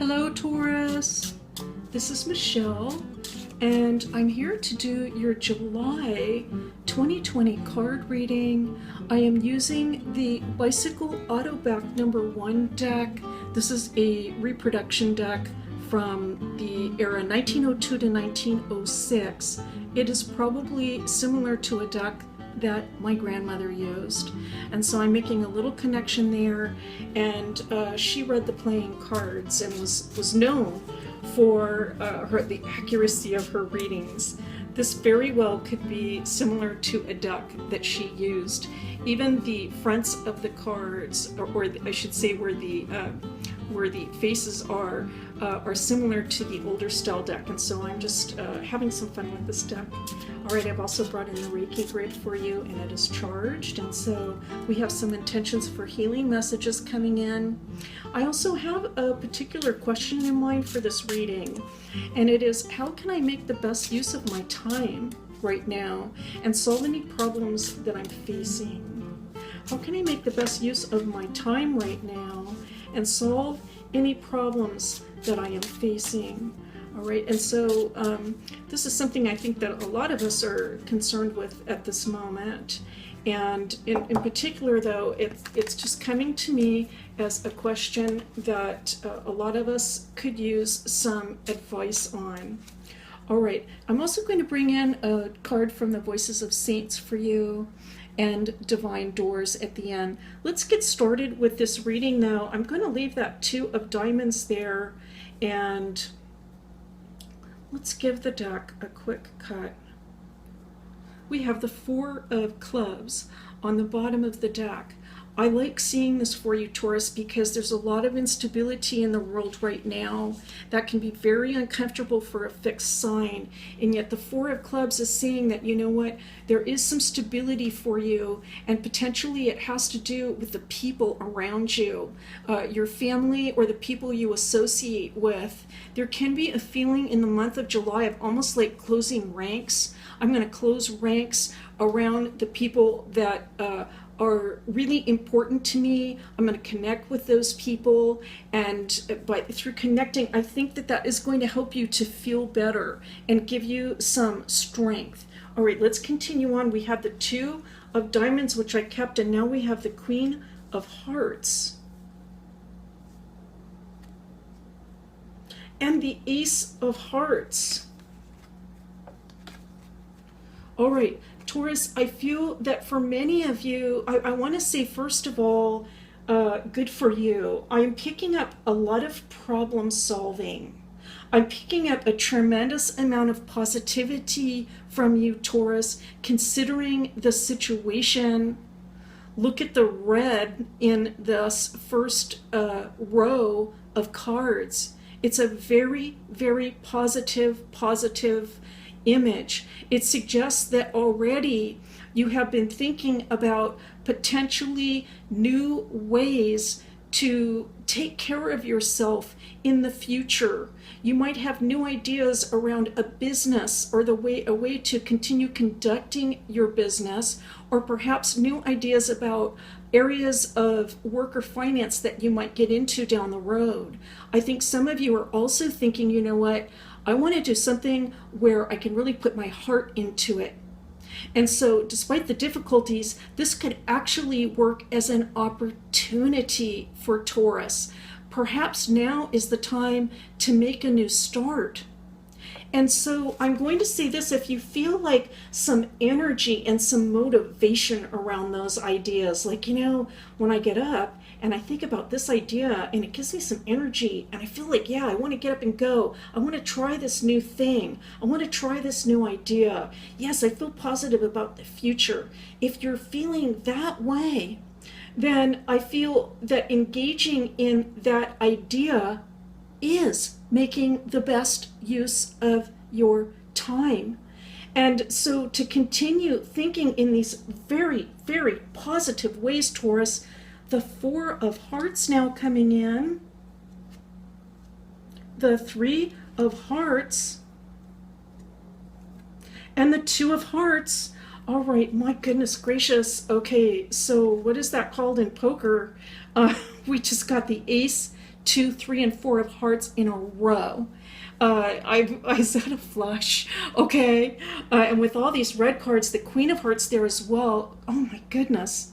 Hello, Taurus. This is Michelle, and I'm here to do your July 2020 card reading. I am using the Bicycle Auto Back #1 deck. This is a reproduction deck from the era 1902 to 1906. It is probably similar to a deck that my grandmother used, and so I'm making a little connection there. And she read the playing cards and was known for the accuracy of her readings. This very well could be similar to a deck that she used. Even the fronts of the cards, or I should say where the faces are similar to the older style deck, and so I'm just having some fun with this deck. All right, I've also brought in the Reiki grid for you, and it is charged, and so we have some intentions for healing messages coming in. I also have a particular question in mind for this reading, and it is, how can I make the best use of my time right now and solve any problems that I'm facing? How can I make the best use of my time right now and solve any problems that I am facing? All right, and so this is something I think that a lot of us are concerned with at this moment. And in particular, though, it's just coming to me as a question that a lot of us could use some advice on. All right, I'm also going to bring in a card from the Voices of Saints for you and Divine Doors at the end. Let's get started with this reading now. I'm going to leave that 2 of Diamonds there, and let's give the deck a quick cut. We have the 4 of Clubs on the bottom of the deck. I like seeing this for you, Taurus, because there's a lot of instability in the world right now that can be very uncomfortable for a fixed sign. And yet the 4 of Clubs is saying that, you know what, there is some stability for you, and potentially it has to do with the people around you, your family or the people you associate with. There can be a feeling in the month of July of almost like closing ranks. I'm going to close ranks around the people that are really important to me. I'm going to connect with those people, and through connecting, I think that is going to help you to feel better and give you some strength. All right, let's continue on. We have the 2 of Diamonds, which I kept, and now we have the Queen of Hearts and the Ace of Hearts. All right, Taurus, I feel that for many of you, I want to say, first of all, good for you. I'm picking up a lot of problem solving. I'm picking up a tremendous amount of positivity from you, Taurus, considering the situation. Look at the red in this first row of cards. It's a very, very positive image. It suggests that already you have been thinking about potentially new ways to take care of yourself in the future. You might have new ideas around a business or a way to continue conducting your business, or perhaps new ideas about areas of work or finance that you might get into down the road. I think some of you are also thinking, you know what, I want to do something where I can really put my heart into it. And so despite the difficulties, this could actually work as an opportunity for Taurus. Perhaps now is the time to make a new start. And so I'm going to say this: if you feel like some energy and some motivation around those ideas, like, you know, when I get up and I think about this idea and it gives me some energy and I feel like, yeah, I want to get up and go. I want to try this new thing. I want to try this new idea. Yes, I feel positive about the future. If you're feeling that way, then I feel that engaging in that idea is making the best use of your time. And so to continue thinking in these very, very positive ways, Taurus, the 4 of Hearts now coming in, the 3 of Hearts, and the 2 of Hearts. All right, my goodness gracious. Okay, so what is that called in poker? We just got the Ace 2, 3, and 4 of hearts in a row. I said a flush, okay? And with all these red cards, the Queen of Hearts there as well. Oh my goodness.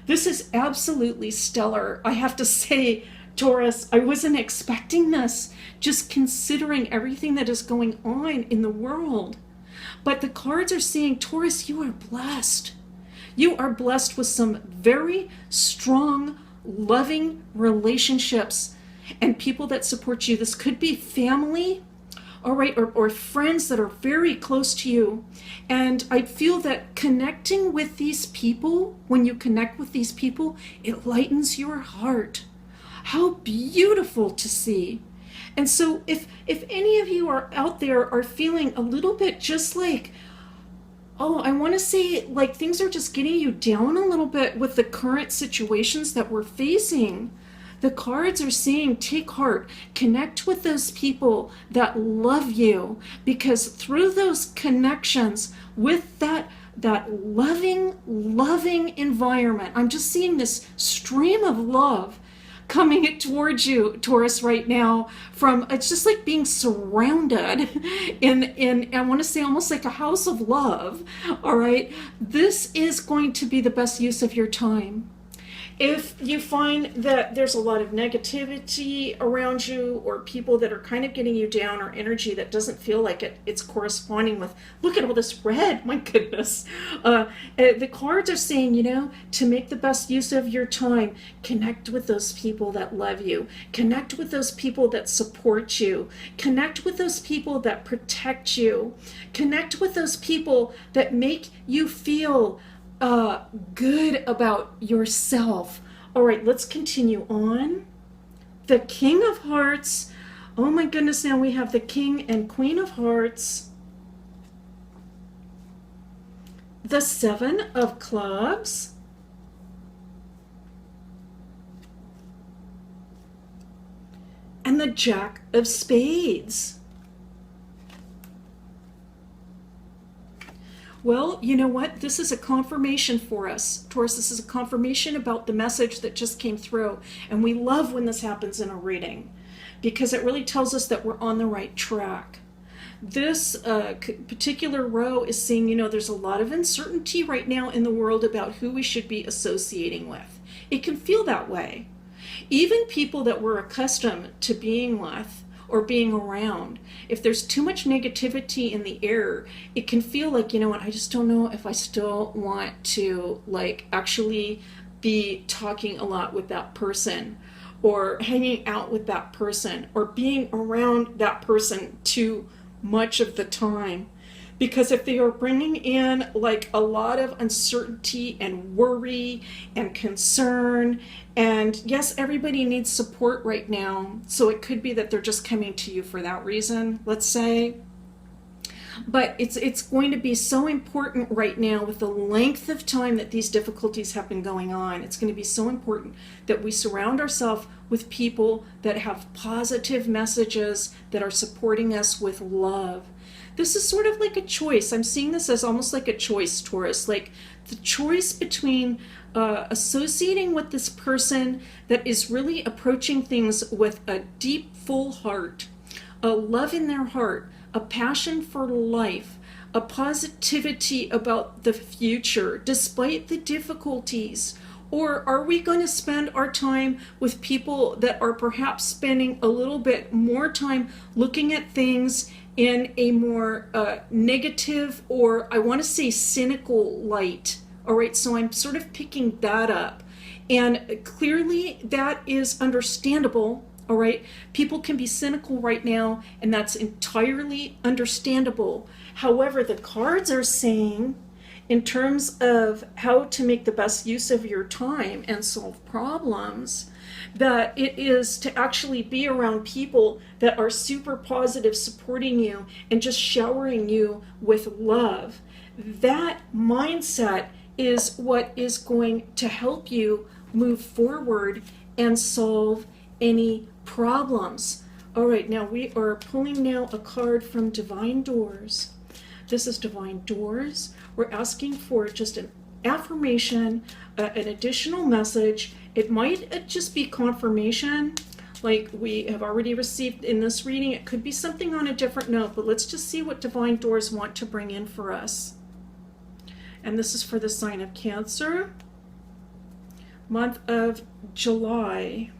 This is absolutely stellar. I have to say, Taurus, I wasn't expecting this, just considering everything that is going on in the world. But the cards are saying, Taurus, you are blessed. You are blessed with some very strong, loving relationships and people that support you. This could be family, all right, or friends that are very close to you. And I feel that connecting with these people, when you connect with these people, it lightens your heart. How beautiful to see. And so if any of you are out there are feeling a little bit just like, oh, I want to say like things are just getting you down a little bit with the current situations that we're facing, the cards are saying take heart, connect with those people that love you, because through those connections with that loving environment, I'm just seeing this stream of love coming towards you, Taurus, right now. From, it's just like being surrounded in I want to say almost like a house of love. All right, this is going to be the best use of your time. If you find that there's a lot of negativity around you, or people that are kind of getting you down, or energy that doesn't feel like it's corresponding with, look at all this red, my goodness. The cards are saying, to make the best use of your time, connect with those people that love you, connect with those people that support you, connect with those people that protect you, connect with those people that make you feel good about yourself. All right, let's continue on. The King of Hearts. Oh my goodness, now we have the King and Queen of Hearts. The Seven of Clubs. And the Jack of Spades. Well, you know what? This is a confirmation for us, Taurus. This is a confirmation about the message that just came through. And we love when this happens in a reading, because it really tells us that we're on the right track. This particular row is saying, there's a lot of uncertainty right now in the world about who we should be associating with. It can feel that way. Even people that we're accustomed to being with or being around, if there's too much negativity in the air, it can feel like, I just don't know if I still want to actually be talking a lot with that person, or hanging out with that person, or being around that person too much of the time. Because if they are bringing in a lot of uncertainty and worry and concern, and yes, everybody needs support right now, so it could be that they're just coming to you for that reason, let's say. But it's going to be so important right now, with the length of time that these difficulties have been going on. It's going to be so important that we surround ourselves with people that have positive messages, that are supporting us with love. This is sort of like a choice. I'm seeing this as almost like a choice, Taurus, like the choice between associating with this person that is really approaching things with a deep, full heart, a love in their heart, a passion for life, a positivity about the future despite the difficulties. Or are we going to spend our time with people that are perhaps spending a little bit more time looking at things in a more negative, or I want to say cynical light? All right, so I'm sort of picking that up. And clearly that is understandable. All right, people can be cynical right now, and that's entirely understandable. However, the cards are saying, in terms of how to make the best use of your time and solve problems, that it is to actually be around people that are super positive, supporting you and just showering you with love. That mindset is what is going to help you move forward and solve any problems. All right, now we are pulling now a card from Divine Doors. This is Divine Doors. We're asking for just an affirmation, an additional message. It might just be confirmation. like we have already received in this reading. It could be something on a different note, but let's just see what divine doors want to bring in for us. And this is for the sign of Cancer, month of July.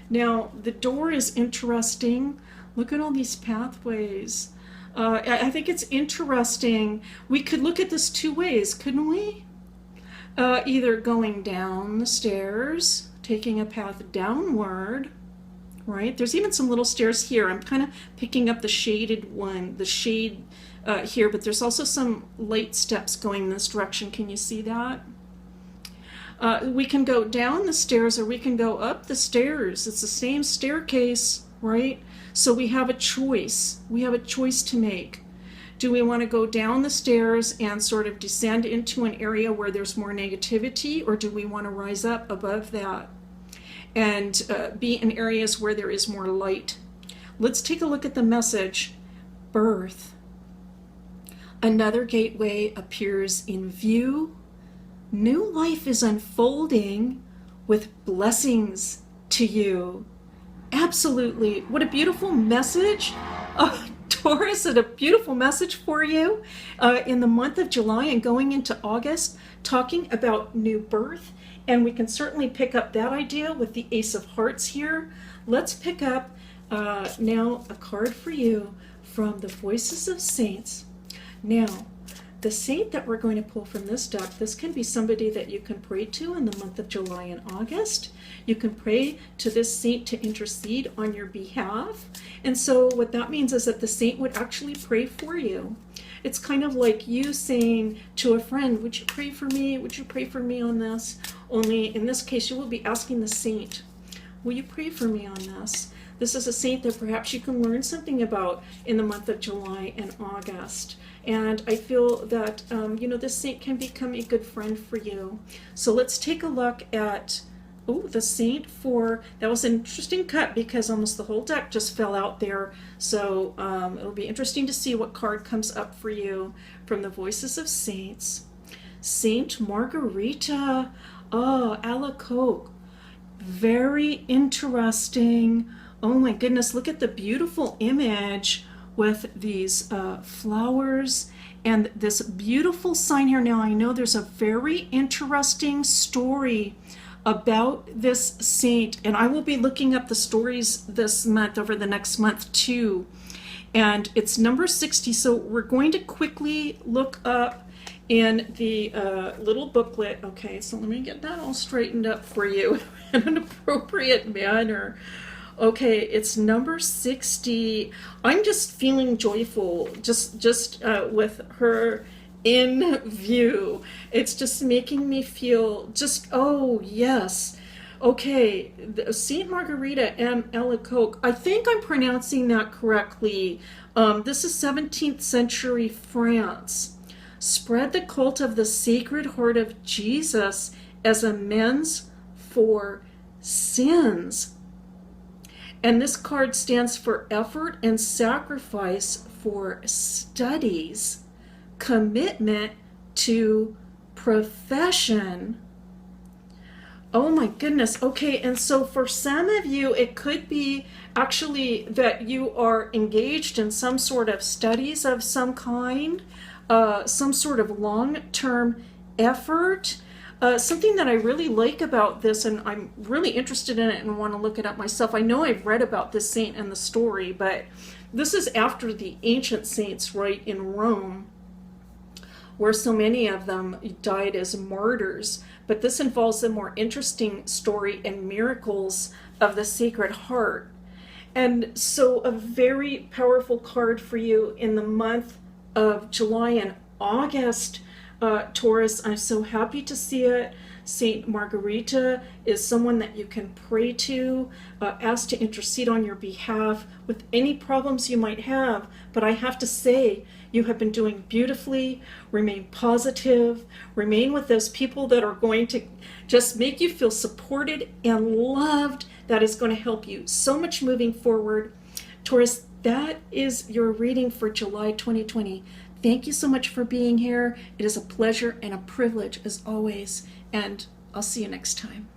Now, the door is interesting. Look at all these pathways. I think it's interesting. We could look at this two ways, couldn't we? Either going down the stairs, taking a path downward, right? There's even some little stairs here. I'm kind of picking up the shaded one, the shade here, but there's also some light steps going in this direction. Can you see that? We can go down the stairs or we can go up the stairs. It's the same staircase, right? So we have a choice. We have a choice to make. Do we want to go down the stairs and sort of descend into an area where there's more negativity, or do we want to rise up above that and be in areas where there is more light? Let's take a look at the message. Birth. Another gateway appears in view. New life is unfolding with blessings to you. Absolutely. What a beautiful message. Taurus, and a beautiful message for you in the month of July and going into August, talking about new birth. And we can certainly pick up that idea with the Ace of Hearts here. Let's pick up now a card for you from the Voices of Saints. Now, the saint that we're going to pull from this deck, this can be somebody that you can pray to in the month of July and August. You can pray to this saint to intercede on your behalf. And so what that means is that the saint would actually pray for you. It's kind of like you saying to a friend, would you pray for me? Would you pray for me on this? Only in this case, you will be asking the saint, will you pray for me on this? This is a saint that perhaps you can learn something about in the month of July and August. And I feel that, this saint can become a good friend for you. So let's take a look at, the saint for, that was an interesting cut because almost the whole deck just fell out there. So it'll be interesting to see what card comes up for you from the Voices of Saints. Saint Margarita. Oh, Alacoque. Very interesting. Oh my goodness, look at the beautiful image with these flowers and this beautiful sign here. Now I know there's a very interesting story about this saint, and I will be looking up the stories this month, over the next month too. And it's number 60, so we're going to quickly look up in the little booklet. Okay, so let me get that all straightened up for you in an appropriate manner. Okay, it's number 60. I'm just feeling joyful, just with her in view. It's just making me feel just, oh yes. Okay, Saint Margarita M. Alacoque. I think I'm pronouncing that correctly. This is 17th century France. Spread the cult of the Sacred Heart of Jesus as amends for sins. And this card stands for effort and sacrifice for studies, commitment to profession. Oh my goodness. Okay, and so for some of you, it could be actually that you are engaged in some sort of studies of some kind, some sort of long-term effort. Something that I really like about this, and I'm really interested in it and want to look it up myself. I know I've read about this saint and the story, but this is after the ancient saints, right, in Rome, where so many of them died as martyrs. But this involves the more interesting story and miracles of the Sacred Heart. And so a very powerful card for you in the month of July and August, Taurus. I'm so happy to see it. Saint Margarita is someone that you can pray to, ask to intercede on your behalf with any problems you might have. But I have to say, you have been doing beautifully. Remain positive. Remain with those people that are going to just make you feel supported and loved. That is going to help you so much moving forward. Taurus, that is your reading for July 2020. Thank you so much for being here. It is a pleasure and a privilege as always, and I'll see you next time.